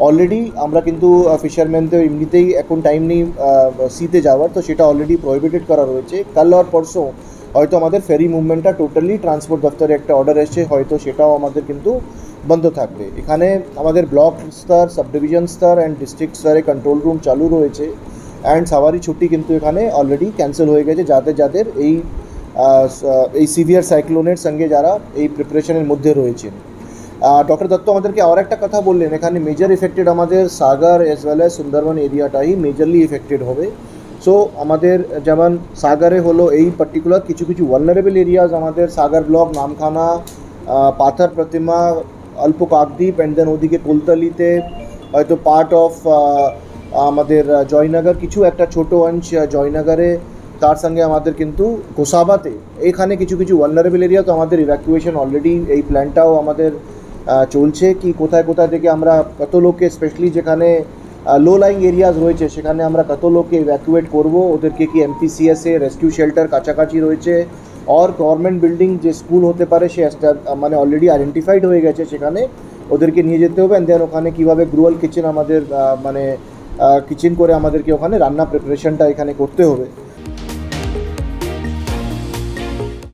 Already আমরা কিন্তু ফিশারম্যানদের এমনিতেই এখন টাইম নেই সিতে যাওয়ার, তো সেটা অলরেডি প্রহিবিটেড করা রয়েছে। কাল আর পরশু হয়তো আমাদের ফেরি মুভমেন্টটা টোটালি ট্রান্সপোর্ট দপ্তরে একটা অর্ডার এসছে, হয়তো সেটাও আমাদের কিন্তু বন্ধ থাকবে। এখানে আমাদের ব্লক স্তর, সাব ডিভিশন স্তর অ্যান্ড ডিস্ট্রিক্ট স্তরে কন্ট্রোল রুম চালু রয়েছে। অ্যান্ড সাওয়ারি ছুটি কিন্তু এখানে অলরেডি ক্যান্সেল হয়ে গেছে, যাদের যাদের এই সিভিয়ার সাইক্লোনের সঙ্গে যারা এই প্রিপারেশনের মধ্যে রয়েছেন। ডক্টর দত্ত আমাদেরকে আর একটা কথা বললেন, এখানে মেজর এফেক্টেড আমাদের Sagar as well as Sundarban এরিয়াটাই মেজরলি এফেক্টেড হবে। সো আমাদের যেমন সাগরে হলো এই পার্টিকুলার কিছু কিছু ভালনারেবল এরিয়াজ, আমাদের সাগর ব্লক, নামখানা, পাথর প্রতিমা, অল্প কাকদ্বীপ, অ্যান্ড দেন ওদিকে কোলতলিতে হয়তো পার্ট অফ আমাদের জয়নগর, কিছু একটা ছোটো অংশ জয়নগরে, তার সঙ্গে আমাদের কিন্তু গোসাবাতে, এখানে কিছু কিছু ভালনারেবল এরিয়া। তো আমাদের ইভ্যাকুয়েশন অলরেডি এই প্ল্যানটাও আমাদের চলছে, কি কোথায় কোথায় থেকে আমরা কত লোককে, স্পেশালি যেখানে লো লাইং এরিয়াজ রয়েছে সেখানে আমরা কত লোককে ইভ্যাকুয়েট করব, ওদেরকে কি এমপিসিএসে রেস্কিউ শেল্টার কাছাকাছি রয়েছে, আর গভর্নমেন্ট বিল্ডিং যে স্কুল হতে পারে সে মানে অলরেডি আইডেন্টিফাইড হয়ে গেছে, সেখানে ওদেরকে নিয়ে যেতে হবে। অ্যান্ড দেন ওখানে কীভাবে গ্রুয়াল কিচেন আমাদের মানে কিচেন করে আমাদেরকে ওখানে রান্না প্রিপারেশনটা এখানে করতে হবে।